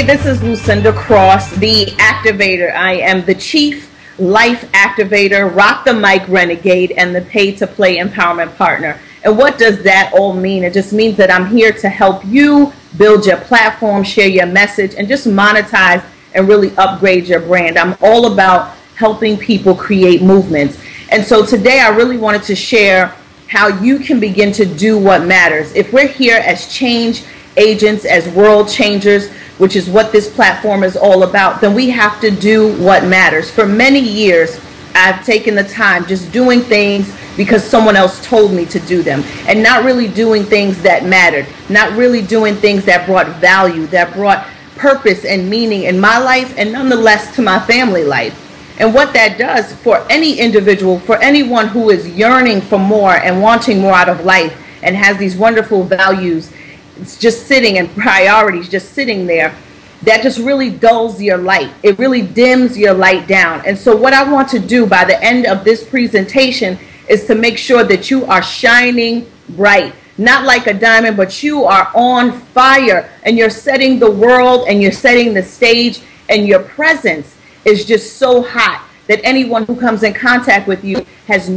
This is Lucinda Cross, the activator. I am the Chief Life Activator, Rock the Mic Renegade, and the Pay to Play Empowerment Partner. And what does that all mean? It just means that I'm here to help you build your platform, share your message, and just monetize and really upgrade your brand. I'm all about helping people create movements. And so today I really wanted to share how you can begin to do what matters. If we're here as change agents, as world changers, which is what this platform is all about, then we have to do what matters. For many years, I've taken the time just doing things because someone else told me to do them, and not really doing things that mattered, not really doing things that brought value, that brought purpose and meaning in my life and nonetheless to my family life. And what that does for any individual, for anyone who is yearning for more and wanting more out of life and has these wonderful values, it's just sitting and priorities just sitting there, that just really dulls your light. It really dims your light down. And so what I want to do by the end of this presentation is to make sure that you are shining bright, not like a diamond, but you are on fire, and you're setting the world and you're setting the stage, and your presence is just so hot that anyone who comes in contact with you has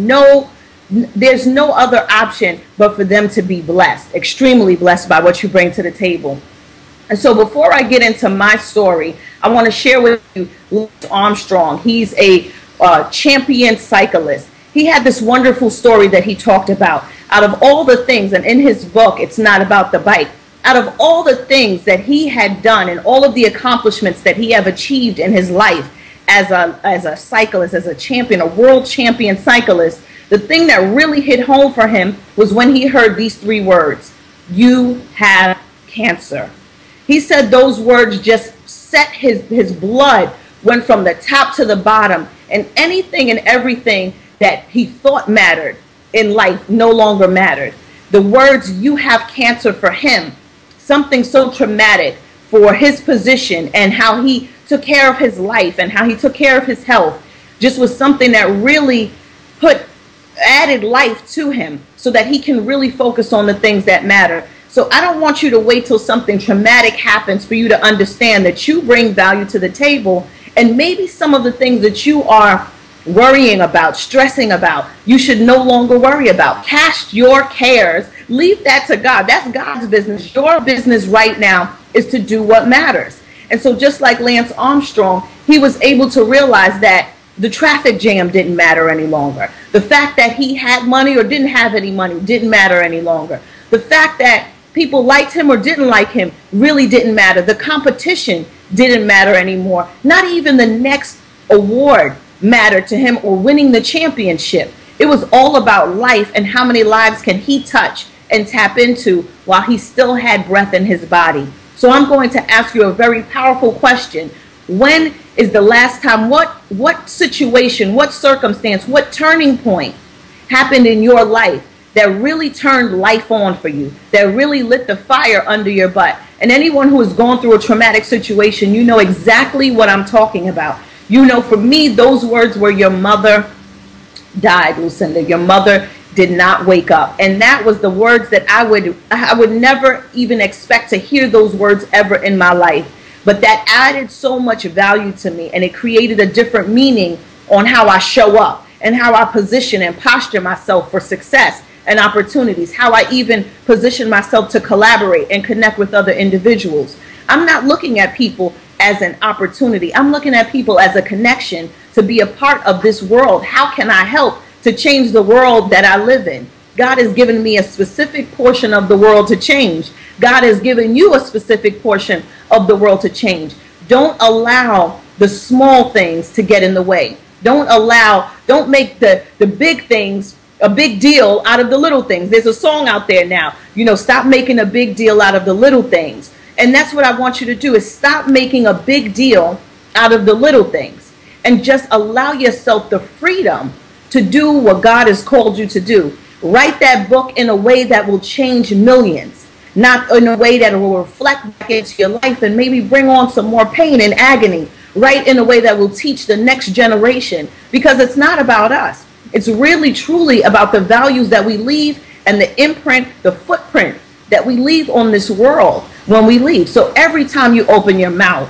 there's no other option but for them to be blessed, extremely blessed by what you bring to the table. And so before I get into my story, I want to share with you Lance Armstrong. He's a champion cyclist. He had this wonderful story that he talked about. Out of all the things, and in his book, It's Not About the Bike, out of all the things that he had done and all of the accomplishments that he have achieved in his life as a cyclist, as a champion, a world champion cyclist, the thing that really hit home for him was when he heard these three words: "You have cancer." He said those words just set his blood, went from the top to the bottom, and anything and everything that he thought mattered in life no longer mattered. The words "you have cancer" for him, something so traumatic for his position and how he took care of his life and how he took care of his health, just was something that really added life to him so that he can really focus on the things that matter. So I don't want you to wait till something traumatic happens for you to understand that you bring value to the table, and maybe some of the things that you are worrying about, stressing about, you should no longer worry about. Cast your cares, leave that to God. That's God's business. Your business right now is to do what matters. And so just like Lance Armstrong, he was able to realize that the traffic jam didn't matter any longer. The fact that he had money or didn't have any money didn't matter any longer. The fact that people liked him or didn't like him really didn't matter. The competition didn't matter anymore. Not even the next award mattered to him, or winning the championship. It was all about life and how many lives can he touch and tap into while he still had breath in his body. So I'm going to ask you a very powerful question. When is the last time, what situation, what circumstance, what turning point happened in your life that really turned life on for you, that really lit the fire under your butt? And anyone who has gone through a traumatic situation, you know exactly what I'm talking about. You know, for me, those words were, "Your mother died, Lucinda. Your mother did not wake up." And that was the words that I would never even expect to hear those words ever in my life. But that added so much value to me, and it created a different meaning on how I show up and how I position and posture myself for success and opportunities, how I even position myself to collaborate and connect with other individuals. I'm not looking at people as an opportunity. I'm looking at people as a connection to be a part of this world. How can I help to change the world that I live in? God has given me a specific portion of the world to change. God has given you a specific portion of the world to change. Don't allow the small things to get in the way. Don't make the big things a big deal out of the little things. There's a song out there now, you know, stop making a big deal out of the little things. And that's what I want you to do, is stop making a big deal out of the little things and just allow yourself the freedom to do what God has called you to do. Write that book in a way that will change millions, not in a way that will reflect back into your life and maybe bring on some more pain and agony. Write in a way that will teach the next generation, because it's not about us. It's really truly about the values that we leave and the imprint, the footprint that we leave on this world when we leave. So every time you open your mouth,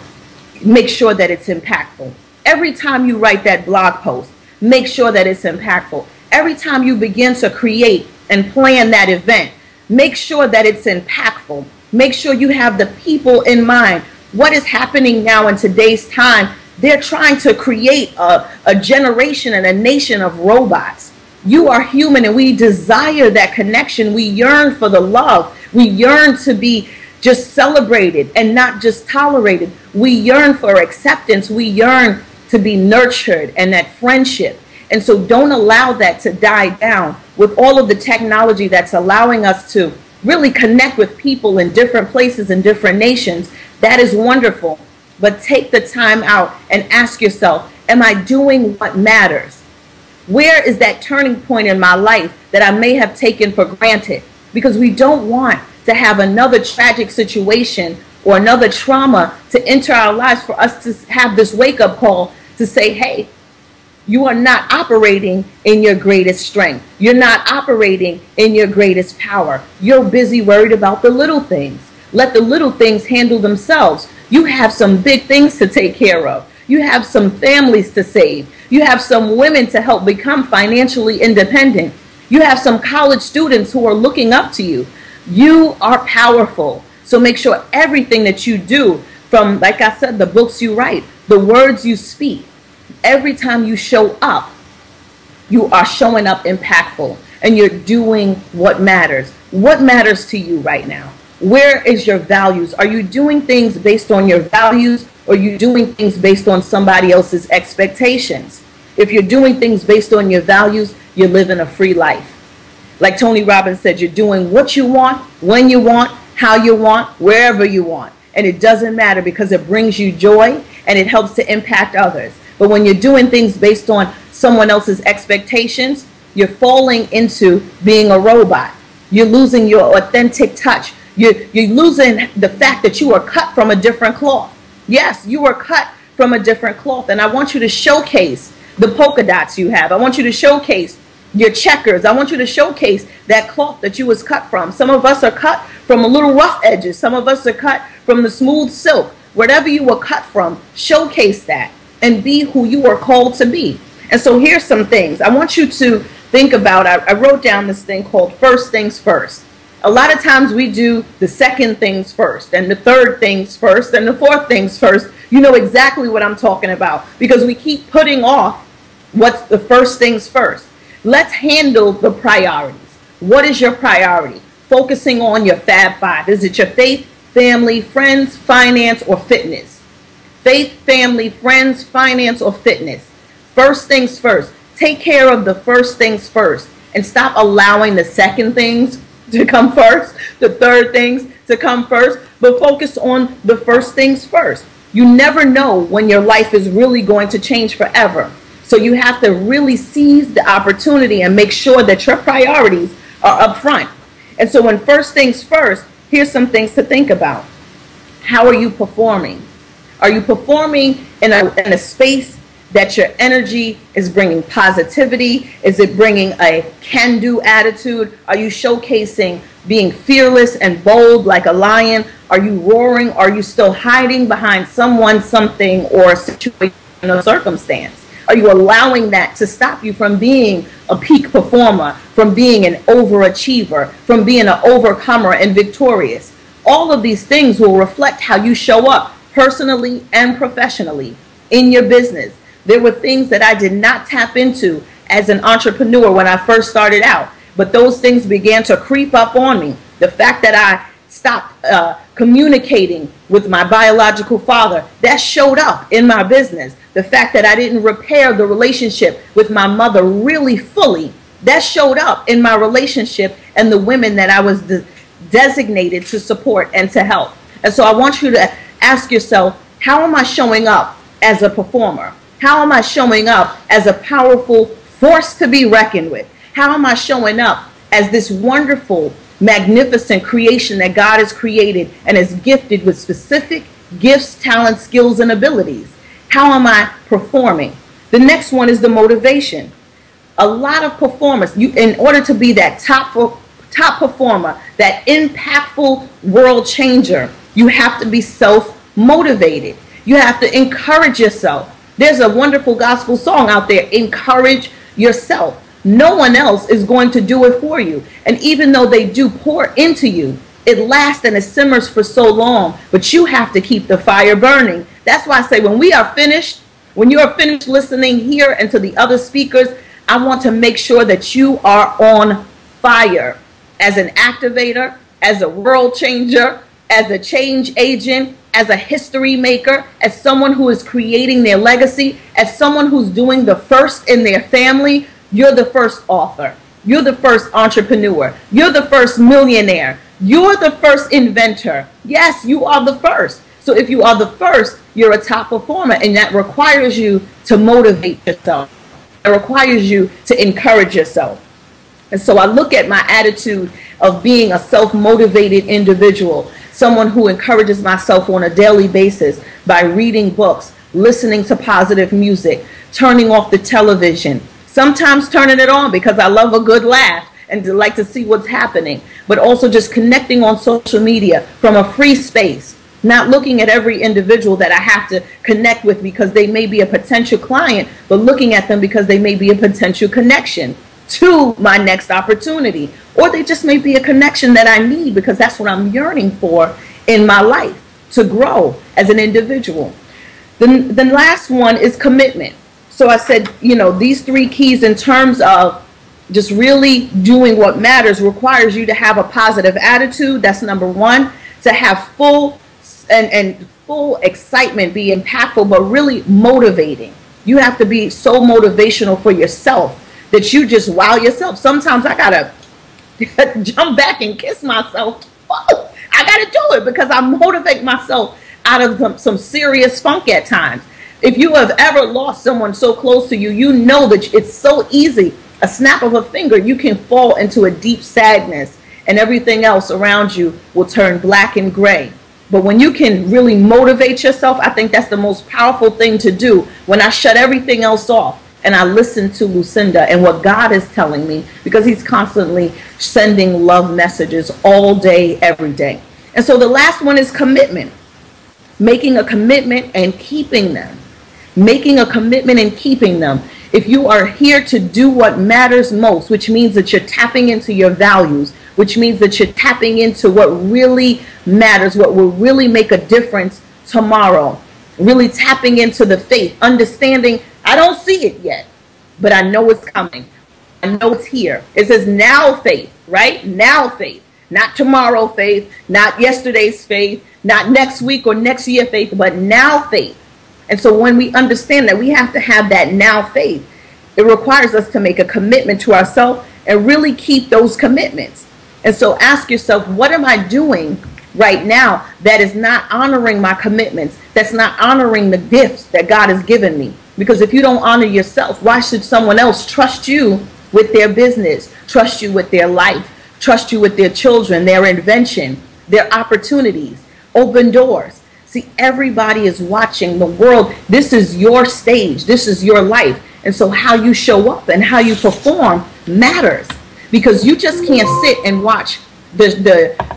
make sure that it's impactful. Every time you write that blog post, make sure that it's impactful. Every time you begin to create and plan that event, make sure that it's impactful. Make sure you have the people in mind. What is happening now in today's time? They're trying to create a generation and a nation of robots. You are human, and we desire that connection. We yearn for the love. We yearn to be just celebrated and not just tolerated. We yearn for acceptance. We yearn to be nurtured and that friendship. And so don't allow that to die down with all of the technology that's allowing us to really connect with people in different places and different nations. That is wonderful. But take the time out and ask yourself, am I doing what matters? Where is that turning point in my life that I may have taken for granted? Because we don't want to have another tragic situation or another trauma to enter our lives for us to have this wake-up call to say, hey, you are not operating in your greatest strength. You're not operating in your greatest power. You're busy worried about the little things. Let the little things handle themselves. You have some big things to take care of. You have some families to save. You have some women to help become financially independent. You have some college students who are looking up to you. You are powerful. So make sure everything that you do, from, like I said, the books you write, the words you speak, every time you show up, you are showing up impactful and you're doing what matters. What matters to you right now? Where is your values? Are you doing things based on your values, or are you doing things based on somebody else's expectations? If you're doing things based on your values, you're living a free life. Like Tony Robbins said, you're doing what you want, when you want, how you want, wherever you want. And it doesn't matter because it brings you joy and it helps to impact others. But when you're doing things based on someone else's expectations, you're falling into being a robot. You're losing your authentic touch. You're losing the fact that you are cut from a different cloth. Yes, you are cut from a different cloth. And I want you to showcase the polka dots you have. I want you to showcase your checkers. I want you to showcase that cloth that you was cut from. Some of us are cut from a little rough edges. Some of us are cut from the smooth silk. Whatever you were cut from, showcase that and be who you are called to be. And so here's some things I want you to think about. I wrote down this thing called first things first. A lot of times we do the second things first and the third things first and the fourth things first. You know exactly what I'm talking about because we keep putting off what's the first things first. Let's handle the priorities. What is your priority? Focusing on your Fab Five. Is it your faith, family, friends, finance, or fitness? Faith, family, friends, finance, or fitness. First things first. Take care of the first things first and stop allowing the second things to come first, the third things to come first, but focus on the first things first. You never know when your life is really going to change forever. So you have to really seize the opportunity and make sure that your priorities are up front. And so when first things first, here's some things to think about. How are you performing? Are you performing in a space that your energy is bringing positivity? Is it bringing a can-do attitude? Are you showcasing being fearless and bold like a lion? Are you roaring? Are you still hiding behind someone, something, or a situation or circumstance? Are you allowing that to stop you from being a peak performer, from being an overachiever, from being an overcomer and victorious? All of these things will reflect how you show up personally and professionally in your business. There were things that I did not tap into as an entrepreneur when I first started out, but those things began to creep up on me. The fact that I stopped communicating with my biological father, that showed up in my business. The fact that I didn't repair the relationship with my mother really fully, that showed up in my relationship and the women that I was designated to support and to help. And so I want you to ask yourself, how am I showing up as a performer? How am I showing up as a powerful force to be reckoned with? How am I showing up as this wonderful, magnificent creation that God has created and is gifted with specific gifts, talents, skills, and abilities? How am I performing? The next one is the motivation. A lot of performers, in order to be that top top performer, that impactful world changer, you have to be self-motivated. You have to encourage yourself. There's a wonderful gospel song out there, encourage yourself. No one else is going to do it for you. And even though they do pour into you, it lasts and it simmers for so long, but you have to keep the fire burning. That's why I say when we are finished, when you are finished listening here and to the other speakers, I want to make sure that you are on fire as an activator, as a world changer, as a change agent, as a history maker, as someone who is creating their legacy, as someone who's doing the first in their family. You're the first author. You're the first entrepreneur. You're the first millionaire. You're the first inventor. Yes, you are the first. So if you are the first, you're a top performer, and that requires you to motivate yourself. It requires you to encourage yourself. And so I look at my attitude of being a self-motivated individual, someone who encourages myself on a daily basis by reading books, listening to positive music, turning off the television, sometimes turning it on because I love a good laugh and to like to see what's happening, but also just connecting on social media from a free space, not looking at every individual that I have to connect with because they may be a potential client, but looking at them because they may be a potential connection to my next opportunity, or they just may be a connection that I need because that's what I'm yearning for in my life, to grow as an individual. The last one is commitment. So I said, you know, these three keys in terms of just really doing what matters requires you to have a positive attitude. That's number one. To have full excitement, be impactful, but really motivating. You have to be so motivational for yourself that you just wow yourself. Sometimes I gotta jump back and kiss myself. Oh, I gotta do it because I motivate myself out of some serious funk at times. If you have ever lost someone so close to you, you know that it's so easy. A snap of a finger, you can fall into a deep sadness and everything else around you will turn black and gray. But when you can really motivate yourself, I think that's the most powerful thing to do. When I shut everything else off and I listen to Lucinda and what God is telling me, because he's constantly sending love messages all day, every day. And so the last one is commitment. Making a commitment and keeping them. Making a commitment and keeping them. If you are here to do what matters most, which means that you're tapping into your values, which means that you're tapping into what really matters, what will really make a difference tomorrow, really tapping into the faith, understanding I don't see it yet, but I know it's coming. I know it's here. It says now faith, right? Now faith, not tomorrow faith, not yesterday's faith, not next week or next year faith, but now faith. And so when we understand that we have to have that now faith, it requires us to make a commitment to ourselves and really keep those commitments. And so ask yourself, what am I doing right now that is not honoring my commitments, that's not honoring the gifts that God has given me? Because if you don't honor yourself, why should someone else trust you with their business, trust you with their life, trust you with their children, their invention, their opportunities, open doors? See, everybody is watching the world. This is your stage. This is your life. And so how you show up and how you perform matters, because you just can't sit and watch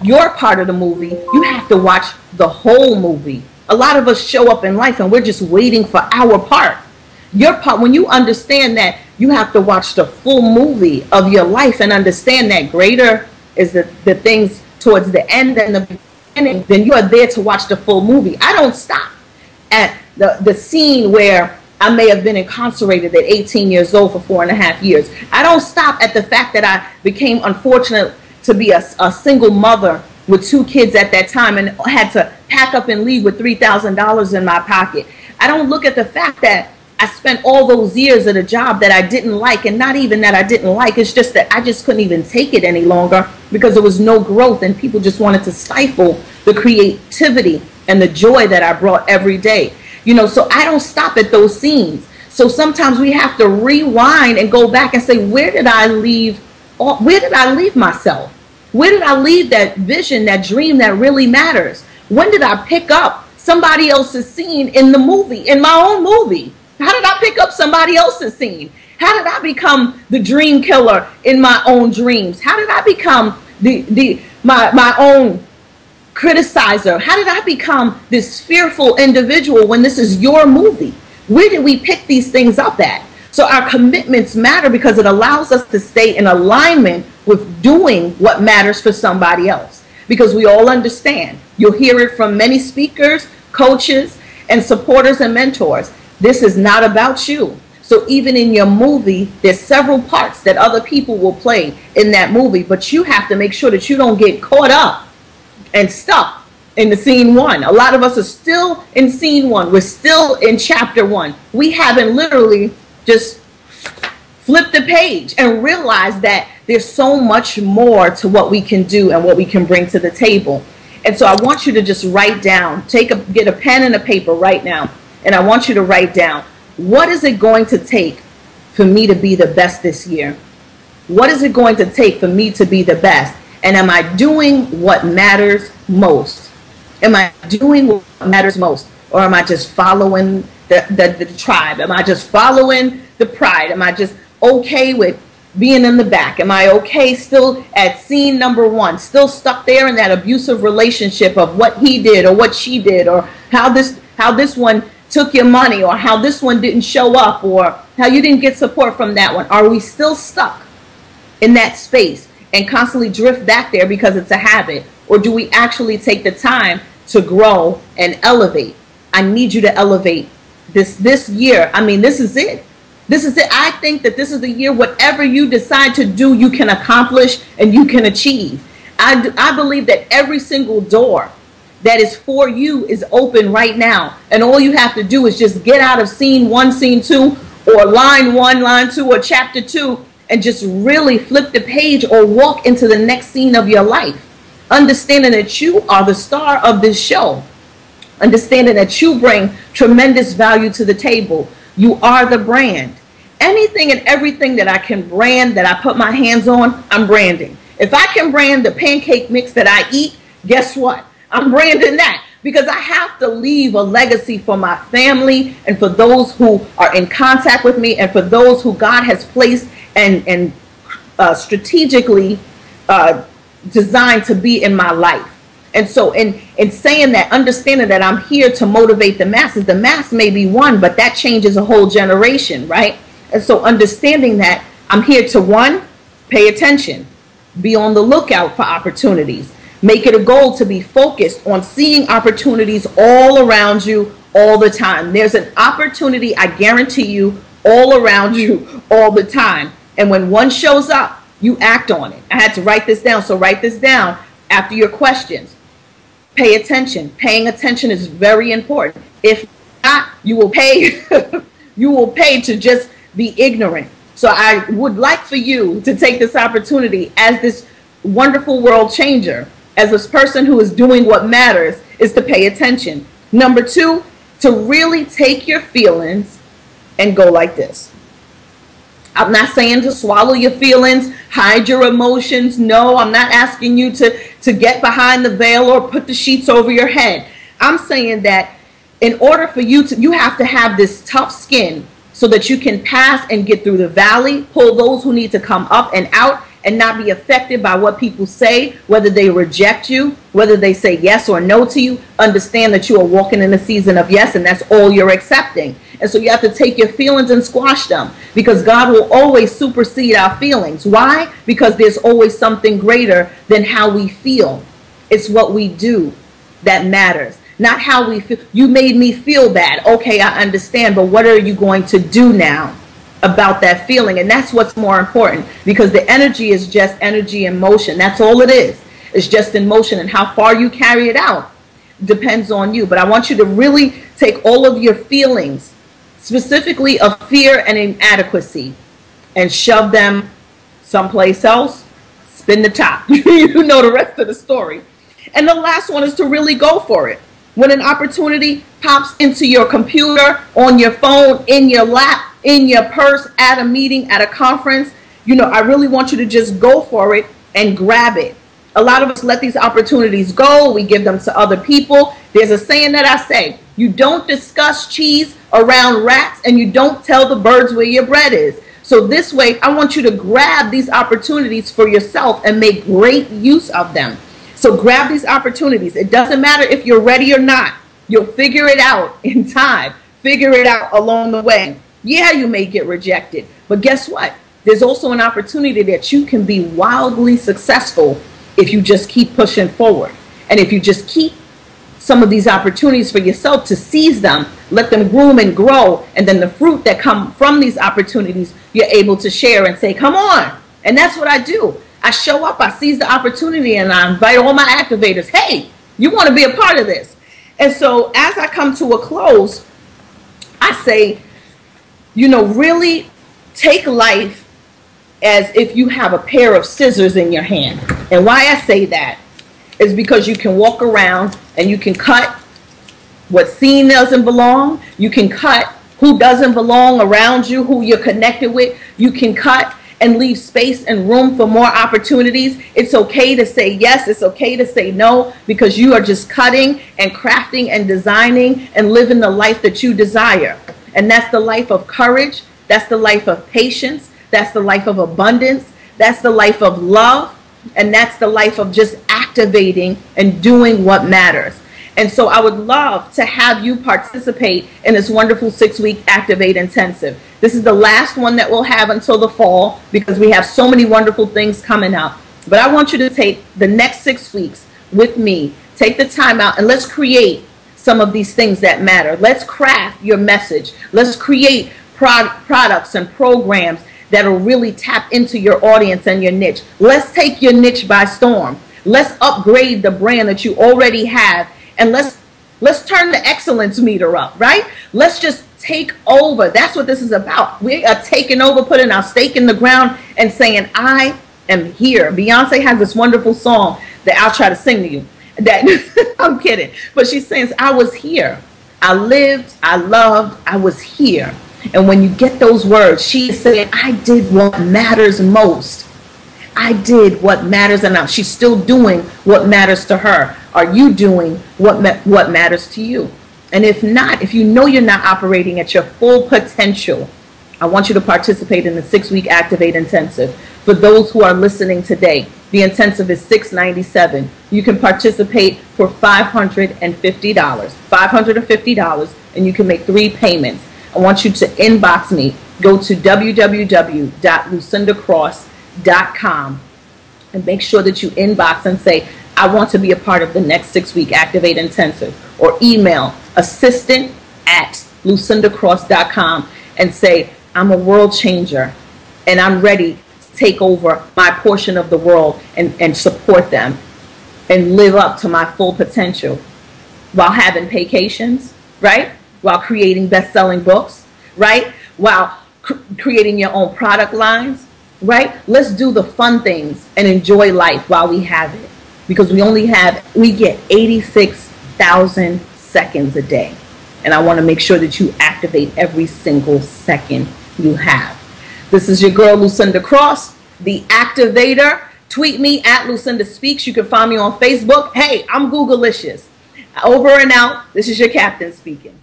your part of the movie. You have to watch the whole movie. A lot of us show up in life and we're just waiting for our part. Your part, when you understand that you have to watch the full movie of your life and understand that greater is the things towards the end than the beginning, then you are there to watch the full movie. I don't stop at the scene where I may have been incarcerated at 18 years old for 4.5 years. I don't stop at the fact that I became unfortunate to be a single mother with 2 kids at that time and had to pack up and leave with $3,000 in my pocket. I don't look at the fact that I spent all those years at a job that I didn't like, and not even that I didn't like, it's just that I just couldn't even take it any longer because there was no growth and people just wanted to stifle the creativity and the joy that I brought every day. You know, so I don't stop at those scenes. So sometimes we have to rewind and go back and say, where did I leave myself? Where did I leave that vision, that dream that really matters? When did I pick up somebody else's scene in the movie, in my own movie? How did I pick up somebody else's scene? How did I become the dream killer in my own dreams? How did I become my own criticizer? How did I become this fearful individual when this is your movie? Where did we pick these things up at? So our commitments matter because it allows us to stay in alignment with doing what matters for somebody else. Because we all understand, you'll hear it from many speakers, coaches, and supporters and mentors. This is not about you. So even in your movie, there's several parts that other people will play in that movie, but you have to make sure that you don't get caught up and stuck in the scene one. A lot of us are still in scene one. We're still in chapter one. We haven't literally just flipped the page and realized that there's so much more to what we can do and what we can bring to the table. And so I want you to just write down, get a pen and a paper right now, and I want you to write down, what is it going to take for me to be the best this year? What is it going to take for me to be the best? And am I doing what matters most? Am I doing what matters most? Or am I just following the tribe? Am I just following the pride? Am I just okay with being in the back? Am I okay still at scene number one, still stuck there in that abusive relationship of what he did or what she did, or how this one took your money, or how this one didn't show up, or how you didn't get support from that one? Are we still stuck in that space and constantly drift back there because it's a habit? Or do we actually take the time to grow and elevate? I need you to elevate this year. I mean, this is it. This is it. I think that this is the year, whatever you decide to do, you can accomplish and you can achieve. I believe that every single door that is for you is open right now. And all you have to do is just get out of scene one, scene two, or line one, line two, or chapter two, and just really flip the page or walk into the next scene of your life. Understanding that you are the star of this show. Understanding that you bring tremendous value to the table. You are the brand. Anything and everything that I can brand, that I put my hands on, I'm branding. If I can brand the pancake mix that I eat, guess what? I'm branding that, because I have to leave a legacy for my family and for those who are in contact with me and for those who God has placed and strategically designed to be in my life. And so in saying that, understanding that I'm here to motivate the masses, the mass may be one, but that changes a whole generation, right? And so understanding that I'm here to, one, pay attention, be on the lookout for opportunities, make it a goal to be focused on seeing opportunities all around you all the time. There's an opportunity, I guarantee you, all around you all the time. And when one shows up, you act on it. I had to write this down, so write this down after your questions. Pay attention. Paying attention is very important. If not, you will pay you will pay to just be ignorant. So I would like for you to take this opportunity as this wonderful world changer, as this person who is doing what matters, is to pay attention. Number two, to really take your feelings and go like this. I'm not saying to swallow your feelings, hide your emotions. No, I'm not asking you to get behind the veil or put the sheets over your head. I'm saying that in order for you have to have this tough skin so that you can pass and get through the valley, pull those who need to come up and out, and not be affected by what people say, whether they reject you, whether they say yes or no to you. Understand that you are walking in a season of yes, and that's all you're accepting. And so you have to take your feelings and squash them, because God will always supersede our feelings. Why? Because there's always something greater than how we feel. It's what we do that matters, not how we feel. You made me feel bad. Okay, I understand, but what are you going to do now about that feeling? And that's what's more important, because the energy is just energy in motion. That's all it is. It's just in motion, and how far you carry it out depends on you. But I want you to really take all of your feelings, specifically of fear and inadequacy, and shove them someplace else. Spin the top. You know the rest of the story. And the last one is to really go for it. When an opportunity pops into your computer, on your phone, in your lap, in your purse, at a meeting, at a conference, I really want you to just go for it and grab it. A lot of us let these opportunities go. We give them to other people. There's a saying that I say, you don't discuss cheese around rats, and you don't tell the birds where your bread is. So this way, I want you to grab these opportunities for yourself and make great use of them. So grab these opportunities. It doesn't matter if you're ready or not. You'll figure it out in time. Figure it out along the way. Yeah, you may get rejected, but guess what? There's also an opportunity that you can be wildly successful if you just keep pushing forward. And if you just keep some of these opportunities for yourself to seize them, let them groom and grow, and then the fruit that come from these opportunities, you're able to share and say, come on. And that's what I do. I show up, I seize the opportunity, and I invite all my activators, hey, you want to be a part of this. And so as I come to a close, I say, you know, really take life as if you have a pair of scissors in your hand. And why I say that is because you can walk around and you can cut what seen doesn't belong. You can cut who doesn't belong around you, who you're connected with. You can cut and leave space and room for more opportunities. It's okay to say yes. It's okay to say no, because you are just cutting and crafting and designing and living the life that you desire. And that's the life of courage. That's the life of patience. That's the life of abundance. That's the life of love. And that's the life of just activating and doing what matters. And so I would love to have you participate in this wonderful 6-week Activate Intensive. This is the last one that we'll have until the fall, because we have so many wonderful things coming up. But I want you to take the next 6 weeks with me. Take the time out and let's create some of these things that matter. Let's craft your message. Let's create products and programs that'll really tap into your audience and your niche. Let's take your niche by storm. Let's upgrade the brand that you already have, and let's turn the excellence meter up, right? Let's just take over. That's what this is about. We are taking over, putting our stake in the ground and saying, I am here. Beyonce has this wonderful song that I'll try to sing to you. That I'm kidding. But she says, I was here. I lived, I loved, I was here. And when you get those words, she is saying, I did what matters most. I did what matters, and she's still doing what matters to her. Are you doing what matters to you? And if not, if you know you're not operating at your full potential, I want you to participate in the 6-week Activate Intensive. For those who are listening today, the intensive is $697. You can participate for $550. $550, and you can make 3 payments. I want you to inbox me. Go to www.lucindacross.com and make sure that you inbox and say, I want to be a part of the next 6-week Activate Intensive. Or email assistant@lucindacross.com and say, I'm a world changer and I'm ready to take over my portion of the world and support them and live up to my full potential while having vacations, right? While creating best-selling books, right? While creating your own product lines, right? Let's do the fun things and enjoy life while we have it, because we get 86,000 seconds a day. And I want to make sure that you activate every single second you have. This is your girl, Lucinda Cross, the Activator. Tweet me at Lucinda Speaks. You can find me on Facebook. Hey, I'm Googleicious. Over and out. This is your captain speaking.